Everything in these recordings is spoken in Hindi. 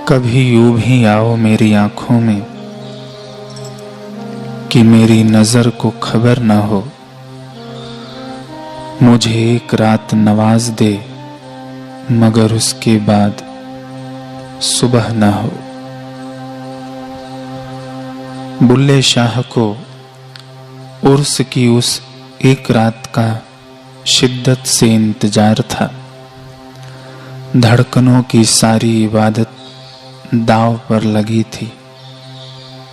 कभी यूं भी आओ मेरी आंखों में कि मेरी नजर को खबर ना हो। मुझे एक रात नवाज दे मगर उसके बाद सुबह ना हो। बुल्ले शाह को उर्स की उस एक रात का शिद्दत से इंतजार था। धड़कनों की सारी इबादत दांव पर लगी थी।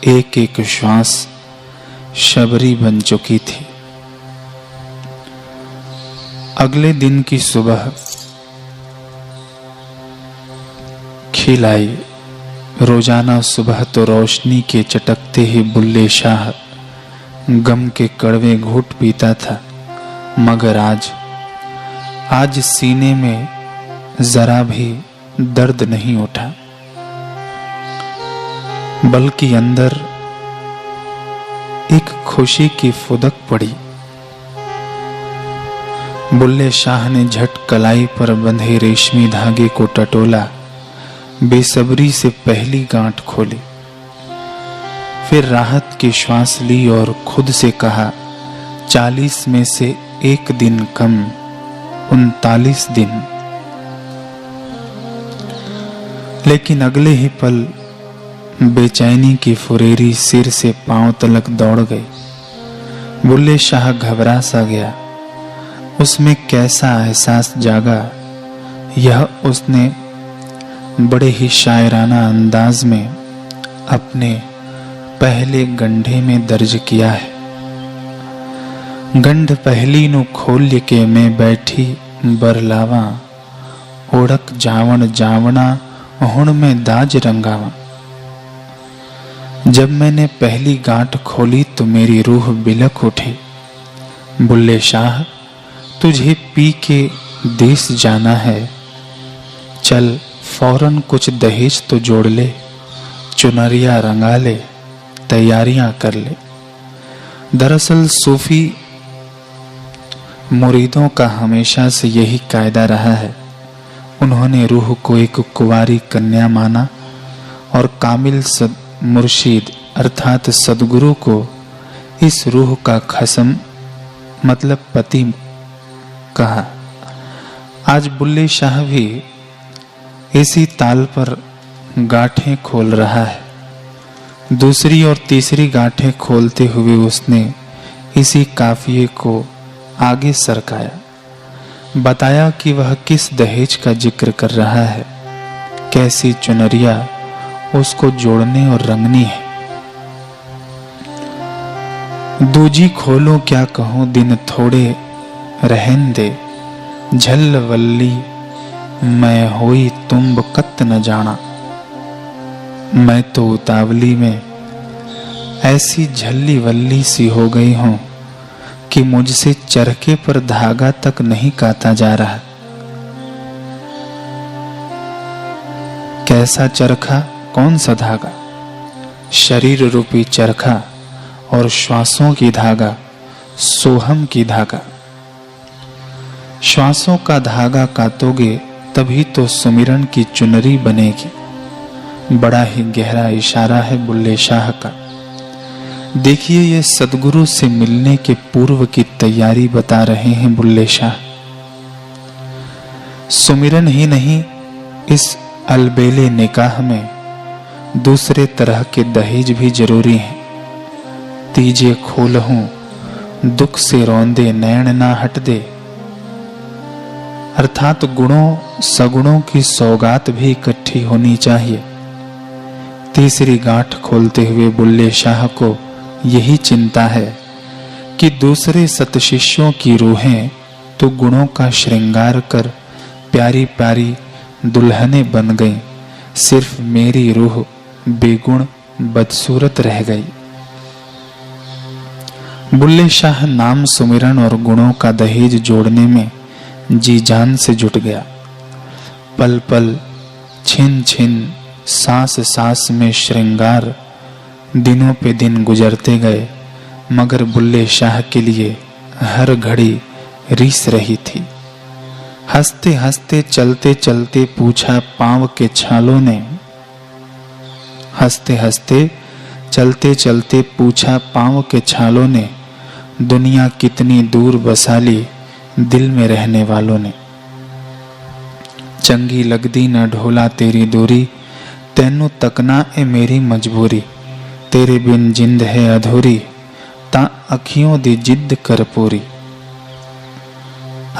एक एक श्वास शबरी बन चुकी थी। अगले दिन की सुबह खिल आई। रोजाना सुबह तो रोशनी के चटकते ही बुल्ले शाह गम के कड़वे घूंट पीता था, मगर आज सीने में जरा भी दर्द नहीं उठा, बल्कि अंदर एक खुशी की फुदक पड़ी। बुल्ले शाह ने झट कलाई पर बंधे रेशमी धागे को टटोला, बेसब्री से पहली गांठ खोली, फिर राहत की श्वास ली और खुद से कहा, 40 में से एक दिन कम 39 दिन। लेकिन अगले ही पल बेचैनी की फुरेरी सिर से पांव तलक दौड़ गई। बुल्ले शाह घबरा सा गया। उसमें कैसा एहसास जागा, यह उसने बड़े ही शायराना अंदाज में अपने पहले गंढे में दर्ज किया है। गंढ पहली नु खोल्य के मैं बैठी बरलावा, ओढ़क जावण जावना हुण में दाज रंगावा। जब मैंने पहली गांठ खोली तो मेरी रूह बिलक उठी। बुल्ले शाह, तुझे पी के देश जाना है, चल फौरन कुछ दहेज तो जोड़ ले, चुनरिया रंगा ले, तैयारियां कर ले। दरअसल सूफी मुरीदों का हमेशा से यही कायदा रहा है। उन्होंने रूह को एक कुंवारी कन्या माना और कामिल मुर्शिद अर्थात सदगुरु को इस रूह का खसम मतलब पति कहा। आज बुल्ले शाह भी इसी ताल पर गांठें खोल रहा है। दूसरी और तीसरी गांठें खोलते हुए उसने इसी काफिये को आगे सरकाया, बताया कि वह किस दहेज का जिक्र कर रहा है, कैसी चुनरिया उसको जोड़ने और रंगनी है। दूजी खोलो क्या कहूं दिन थोड़े रहन दे, झल वल्ली मैं होई तुम कत न जाना। मैं तो उतावली में ऐसी झल्ली वल्ली सी हो गई हूं कि मुझसे चरखे पर धागा तक नहीं काता जा रहा। कैसा चरखा, कौन सा धागा? शरीर रूपी चरखा और श्वासों की धागा, सोहम की धागा। श्वासों का धागा कातोगे तभी तो सुमिरन की चुनरी बनेगी। बड़ा ही गहरा इशारा है बुल्ले शाह का। देखिए, ये सदगुरु से मिलने के पूर्व की तैयारी बता रहे हैं बुल्ले शाह। सुमिरन ही नहीं, इस अलबेले निकाह में दूसरे तरह के दहेज भी जरूरी हैं। तीजे खोलहूं दुख से रौंदे नैन ना हट दे, अर्थात गुणों सगुणों की सौगात भी इकट्ठी होनी चाहिए। तीसरी गांठ खोलते हुए बुल्ले शाह को यही चिंता है कि दूसरे सतशिष्यों की रूहें तो गुणों का श्रृंगार कर प्यारी प्यारी दुल्हनें बन गईं, सिर्फ मेरी रूह बेगुण बदसूरत रह गई। बुल्ले शाह नाम सुमिरन और गुणों का दहेज जोड़ने में जी जान से जुट गया। पल पल छिन छिन सांस सांस में श्रृंगार दिनों पे दिन गुजरते गए, मगर बुल्ले शाह के लिए हर घड़ी रीस रही थी। हंसते हंसते चलते चलते पूछा पांव के छालों ने, हंसते हंसते चलते चलते पूछा पांव के छालों ने, दुनिया कितनी दूर बसा ली दिल में रहने वालों ने। चंगी लगदी न ढोला तेरी दूरी, तैनू तकना ए मेरी मजबूरी। तेरे बिन जिंद है अधूरी, ता अखियों दी जिद कर पूरी।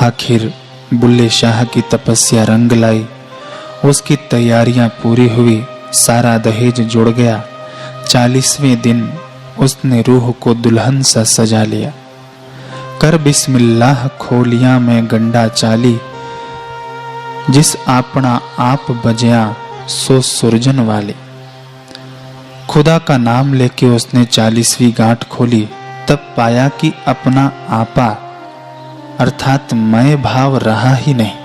आखिर बुल्ले शाह की तपस्या रंग लाई, उसकी तैयारियां पूरी हुई, सारा दहेज जुड़ गया। 40वें दिन उसने रूह को दुल्हन सा सजा लिया। कर बिस्मिल्लाह खोलिया में गंडा चाली, जिस आपना आप बजया सो सुरजन वाले। खुदा का नाम लेके उसने 40वीं गांठ खोली, तब पाया कि अपना आपा अर्थात मैं भाव रहा ही नहीं।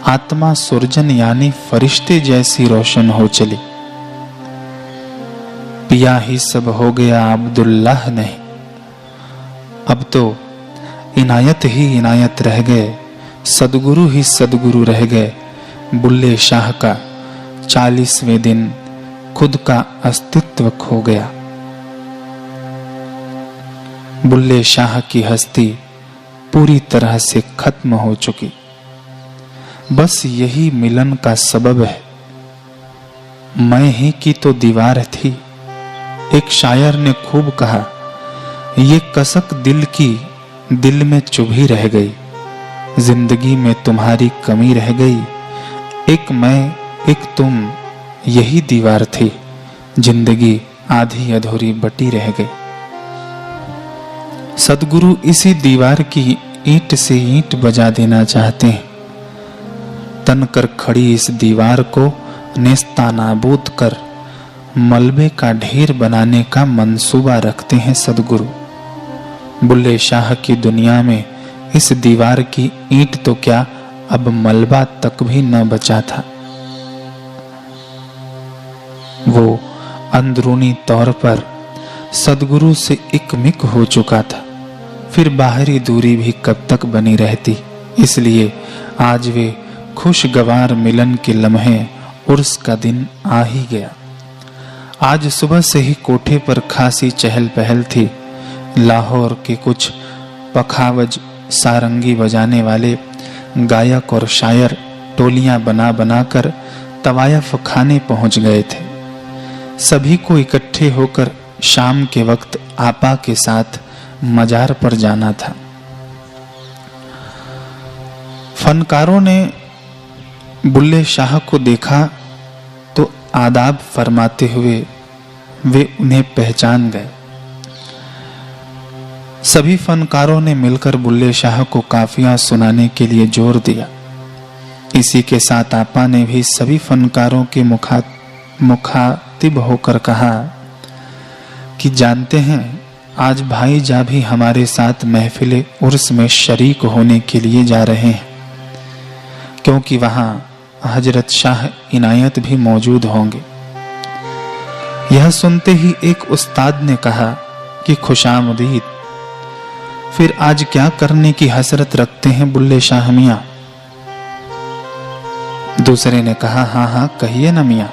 आत्मा सुरजन यानी फरिश्ते जैसी रोशन हो चली। पिया ही सब हो गया अब्दुल्लाह नहीं, अब तो इनायत ही इनायत रह गए, सदगुरु ही सदगुरु रह गए। बुल्ले शाह का 40वें दिन खुद का अस्तित्व खो गया। बुल्ले शाह की हस्ती पूरी तरह से खत्म हो चुकी। बस यही मिलन का सबब है। मैं ही की तो दीवार थी। एक शायर ने खूब कहा, ये कसक दिल की दिल में चुभी रह गई, जिंदगी में तुम्हारी कमी रह गई। एक मैं एक तुम यही दीवार थी, जिंदगी आधी अधूरी बटी रह गई। सदगुरु इसी दीवार की ईंट से ईंट बजा देना चाहते हैं। तनकर खड़ी इस दीवार को नेस्तानाबूद कर मलबे का ढेर बनाने का मंसूबा रखते हैं सदगुरु। बुल्ले शाह की दुनिया में इस दीवार की ईंट तो क्या, अब मलबा तक भी न बचा था। वो अंदरूनी तौर पर सदगुरु से एकमिक हो चुका था, फिर बाहरी दूरी भी कब तक बनी रहती। इसलिए आज वे खुशगवार मिलन के लम्हे उर्स का दिन आ ही गया। आज सुबह से ही कोठे पर खासी चहल पहल थी। लाहौर के कुछ पखावज सारंगी बजाने वाले गायक और शायर टोलियां बना बनाकर तवायफ खाने पहुंच गए थे। सभी को इकट्ठे होकर शाम के वक्त आपा के साथ मजार पर जाना था। फनकारों ने बुल्ले शाह को देखा तो आदाब फरमाते हुए वे उन्हें पहचान गए। सभी फनकारों ने मिलकर बुल्ले शाह को काफिया सुनाने के लिए जोर दिया। इसी के साथ आपा ने भी सभी फनकारों के मुखातिब होकर कहा कि जानते हैं, आज भाई जा भी हमारे साथ महफिल उर्स में शरीक होने के लिए जा रहे हैं, क्योंकि वहां हजरत शाह इनायत भी मौजूद होंगे। यह सुनते ही एक उस्ताद ने कहा कि खुशामदीद, फिर आज क्या करने की हसरत रखते हैं बुल्ले शाह मियां? दूसरे ने कहा, हाँ हाँ कहिए ना मियां,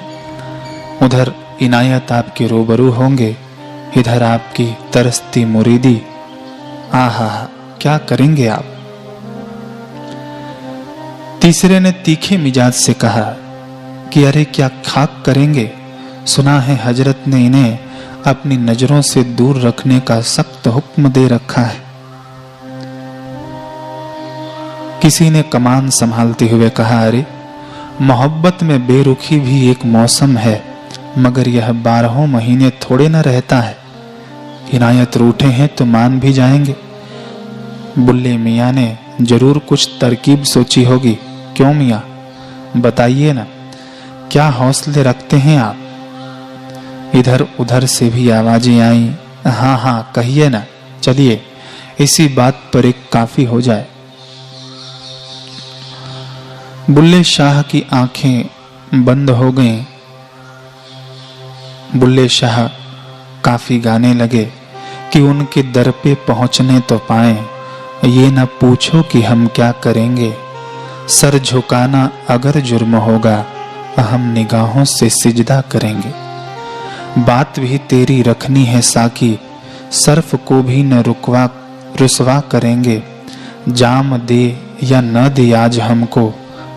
उधर इनायत आपके रूबरू होंगे, इधर आपकी तरसती मुरीदी। आहा क्या करेंगे आप? तीसरे ने तीखे मिजाज से कहा कि अरे क्या खाक करेंगे, सुना है हजरत ने इन्हें अपनी नजरों से दूर रखने का सख्त हुक्म दे रखा है। किसी ने कमान संभालते हुए कहा, अरे मोहब्बत में बेरुखी भी एक मौसम है, मगर यह 12 महीने थोड़े न रहता है। इनायत रूठे हैं तो मान भी जाएंगे। बुल्ले मियाँ ने जरूर कुछ तरकीब सोची होगी। क्यों मियाँ, बताइए ना, क्या हौसले रखते हैं आप? इधर उधर से भी आवाजें आई। हाँ हाँ कहिए ना, चलिए इसी बात पर एक काफी हो जाए। बुल्ले शाह की आंखें बंद हो गईं। बुल्ले शाह काफी गाने लगे कि उनके दर पे पहुंचने तो पाए, ये न पूछो कि हम क्या करेंगे। सर झुकाना अगर जुर्म होगा हम निगाहों से सिजदा करेंगे। बात भी तेरी रखनी है साकी, सर्फ को भी न रुसवा करेंगे। जाम दे या न दे आज हमको,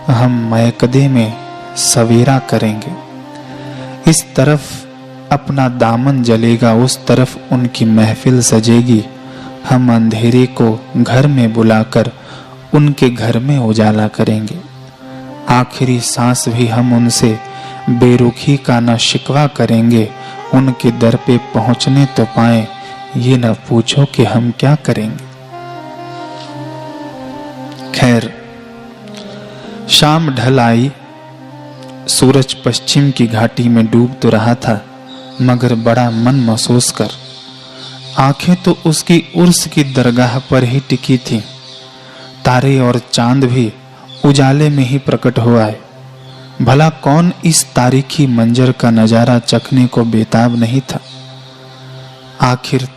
हम मैकदे में सवेरा करेंगे। इस तरफ अपना दामन जलेगा, उस तरफ उनकी महफिल सजेगी। हम अंधेरे को घर में बुलाकर उनके घर में उजाला करेंगे। आखिरी सांस भी हम उनसे बेरुखी का न शिकवा करेंगे। उनके दर पे पहुंचने तो पाए, ये न पूछो कि हम क्या करेंगे। खैर, शाम ढल आई। सूरज पश्चिम की घाटी में डूब तो रहा था, मगर बड़ा मन महसूस कर। आंखें तो उसकी उर्स की दरगाह पर ही टिकी थीं। तारे और चांद भी उजाले में ही प्रकट हो आए। भला कौन इस तारीखी मंजर का नजारा चखने को बेताब नहीं था। आखिर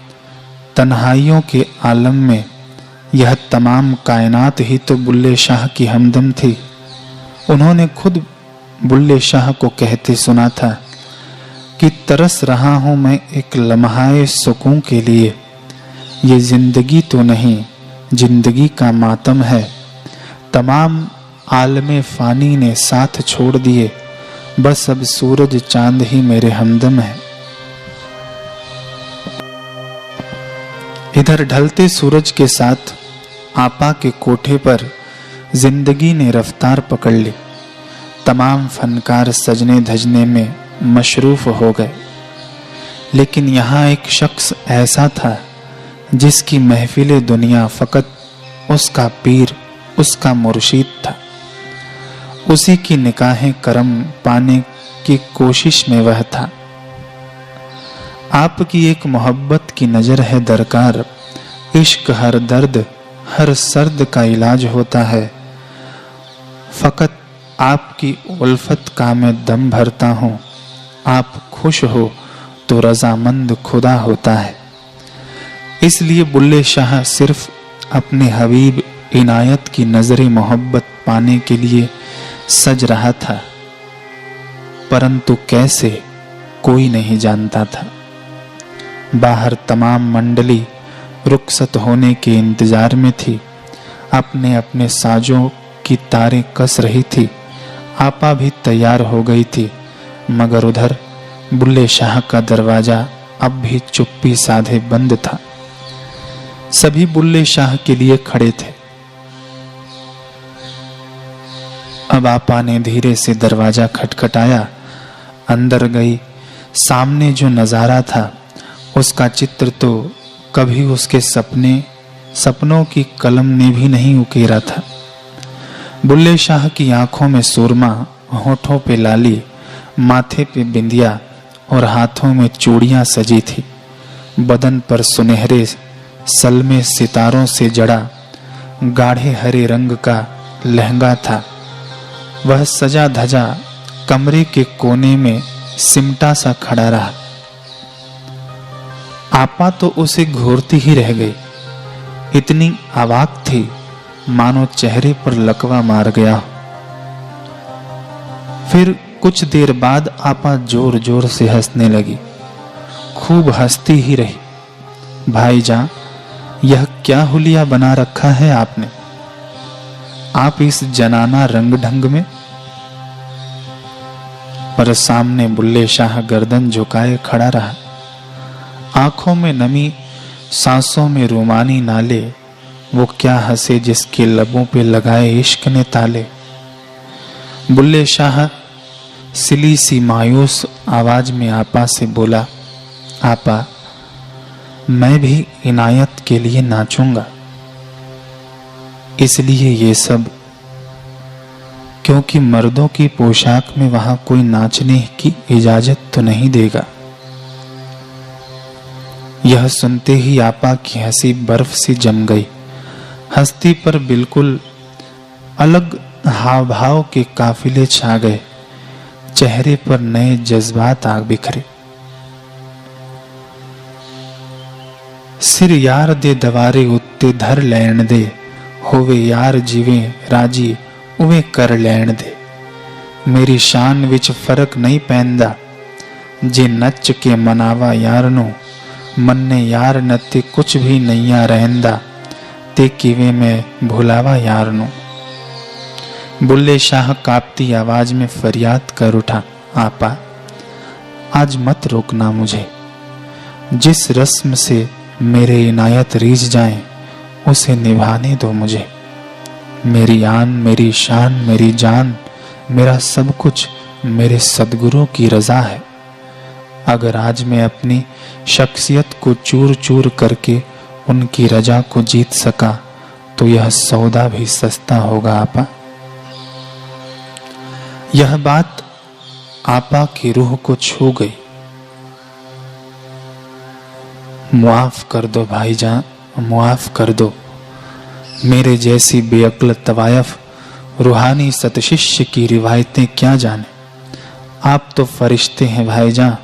तन्हाइयों के आलम में यह तमाम कायनात ही तो बुल्ले शाह की हमदम थी। उन्होंने खुद बुल्ले शाह को कहते सुना था कि तरस रहा हूं मैं एक लम्हाए सुकून के लिए। ये जिंदगी तो नहीं, जिंदगी का मातम है। तमाम आलमे फानी ने साथ छोड़ दिए, बस अब सूरज चांद ही मेरे हमदम है। इधर ढलते सूरज के साथ आपा के कोठे पर जिंदगी ने रफ्तार पकड़ ली। तमाम फनकार सजने धजने में मशरूफ हो गए, लेकिन यहाँ एक शख्स ऐसा था जिसकी महफिले दुनिया फकत उसका पीर, उसका मुर्शिद था। उसी की निकाहें करम पाने की कोशिश में वह था। आपकी एक मोहब्बत की नजर है दरकार। इश्क हर दर्द हर सर्द का इलाज होता है। फकत आपकी उल्फत का मैं दम भरता हूँ। आप खुश हो तो रजामंद खुदा होता है। इसलिए बुल्ले शाह सिर्फ अपने हबीब इनायत की नजरे मोहब्बत पाने के लिए सज रहा था, परंतु कैसे कोई नहीं जानता था। बाहर तमाम मंडली रुखसत होने के इंतजार में थी। अपने अपने साजों की तारें कस रही थी। आपा भी तैयार हो गई थी, मगर उधर बुल्ले शाह का दरवाजा अब भी चुप्पी साधे बंद था। सभी बुल्ले शाह के लिए खड़े थे। अब आपा ने धीरे से दरवाजा खटखटाया। अंदर गई। सामने जो नजारा था उसका चित्र तो कभी उसके सपनों की कलम ने भी नहीं उकेरा था। बुल्ले शाह की आंखों में सुरमा, होठों पे लाली, माथे पे बिंदिया और हाथों में चूड़ियां सजी थी। बदन पर सुनहरे सलमे सितारों से जड़ा गाढ़े हरे रंग का लहंगा था। वह सजा धजा कमरे के कोने में सिमटा सा खड़ा रहा। आपा तो उसे घूरती ही रह गई। इतनी अवाक थी मानो चेहरे पर लकवा मार गया। फिर कुछ देर बाद आपा जोर जोर से हंसने लगी। खूब हंसती ही रही। भाईजान, यह क्या हुलिया बना रखा है आपने? आप इस जनाना रंग ढंग में? पर सामने बुल्ले शाह गर्दन झुकाए खड़ा रहा। आंखों में नमी, सांसों में रूमानी नाले। वो क्या हंसे जिसके लबों पे लगाए इश्क ने ताले। बुल्ले शाह सिली सी मायूस आवाज में आपा से बोला, आपा, मैं भी इनायत के लिए नाचूंगा। इसलिए ये सब क्योंकि मर्दों की पोशाक में वहां कोई नाचने की इजाजत तो नहीं देगा। यह सुनते ही आपा की हंसी बर्फ सी जम गई। हस्ती पर बिल्कुल अलग हाव भाव के काफिले छा गए। चेहरे पर नए जज्बात आ बिखरे। सिर यार दे दवारे उत्ते धर लैण दे, होवे यार जीवे राजी उवे कर लैण दे। मेरी शान विच फर्क नहीं पैंदा, जे नच के मनावा यार नू, मन्ने यार नते कुछ भी नैया रहंदा, ते किवे में भुलावा यार नू। बुल्ले शाह कांपती आवाज में फरियाद कर उठा, आपा आज मत रोकना मुझे, जिस रस्म से मेरे इनायत रीझ जाए उसे निभाने दो मुझे। मेरी आन, मेरी शान, मेरी जान, मेरा सब कुछ मेरे सदगुरु की रजा है। अगर आज मैं अपनी शख्सियत को चूर चूर करके उनकी रजा को जीत सका तो यह सौदा भी सस्ता होगा आपा। यह बात आपा की रूह को छू गई। मुआफ कर दो भाईजान, मुआफ कर दो। मेरे जैसी बेअक्ल तवायफ रूहानी सतशिष्य की रिवायतें क्या जाने। आप तो फरिश्ते हैं भाईजान,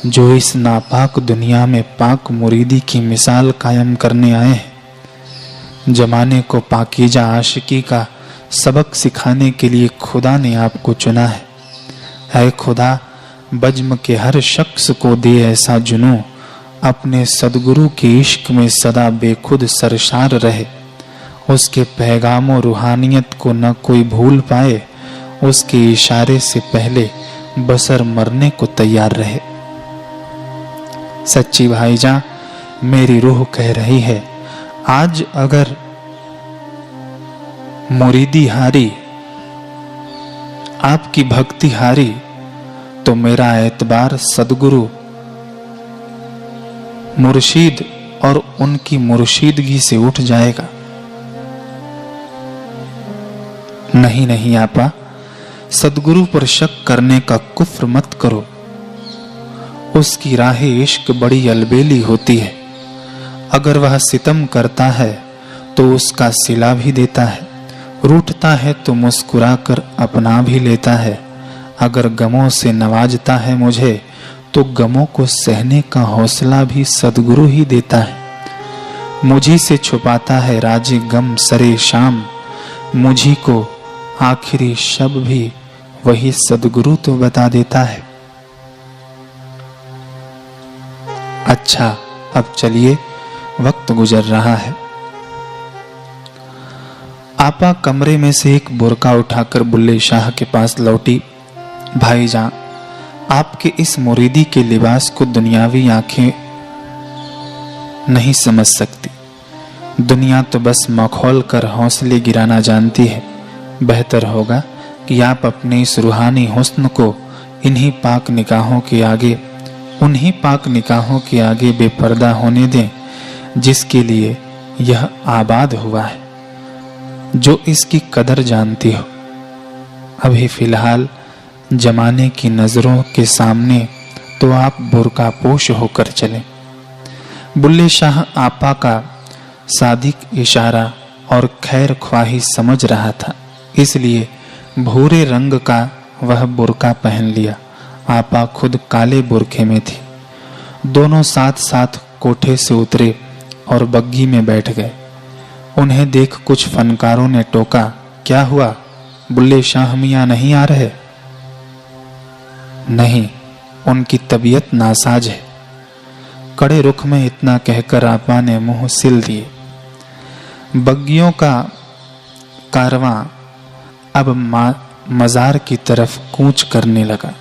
जो इस नापाक दुनिया में पाक मुरीदी की मिसाल कायम करने आए हैं। जमाने को पाकीजा आशिकी का सबक सिखाने के लिए खुदा ने आपको चुना है। ऐ खुदा, बज्म के हर शख्स को दे ऐसा जुनूं, अपने सदगुरु के इश्क में सदा बेखुद सरशार रहे। उसके पैगामो रूहानियत को न कोई भूल पाए, उसके इशारे से पहले बसर मरने को तैयार रहे। सच्ची भाईजान, मेरी रूह कह रही है, आज अगर मुरीदी हारी, आपकी भक्ति हारी, तो मेरा एतबार सदगुरु मुर्शीद और उनकी मुर्शीदगी से उठ जाएगा। नहीं नहीं आपा, सदगुरु पर शक करने का कुफ्र मत करो। उसकी राह इश्क बड़ी अलबेली होती है। अगर वह सितम करता है तो उसका सिला भी देता है, रूठता है तो मुस्कुराकर अपना भी लेता है। अगर गमों से नवाजता है मुझे तो गमों को सहने का हौसला भी सदगुरु ही देता है। मुझी से छुपाता है राजे गम सरे शाम, मुझी को आखिरी शब भी वही सदगुरु तो बता देता है। अच्छा, अब चलिए, वक्त गुजर रहा है। आपा कमरे में से एक बुर्का उठाकर बुल्ले शाह के पास लौटी। भाईजान, आपके इस मुरीदी के लिबास को दुनियावी आंखें नहीं समझ सकती। दुनिया तो बस मखौल कर हौसले गिराना जानती है। बेहतर होगा कि आप अपने इस रूहानी हुस्न को इन्हीं पाक निकाहों के आगे, उन्हीं पाक निकाहों के आगे बेपर्दा होने दें जिसके लिए यह आबाद हुआ है, जो इसकी कदर जानती हो। अभी फिलहाल जमाने की नजरों के सामने तो आप बुर्कापोश होकर चले। बुल्ले शाह आपा का सादिक इशारा और खैर ख्वाही समझ रहा था, इसलिए भूरे रंग का वह बुर्का पहन लिया। आपा खुद काले बुरखे में थी। दोनों साथ साथ कोठे से उतरे और बग्गी में बैठ गए। उन्हें देख कुछ फनकारों ने टोका, क्या हुआ, बुल्ले शाह मियां नहीं आ रहे? नहीं, उनकी तबीयत नासाज है। कड़े रुख में इतना कहकर आपा ने मुंह सिल दिए। बग्गियों का कारवां अब मजार की तरफ कूच करने लगा।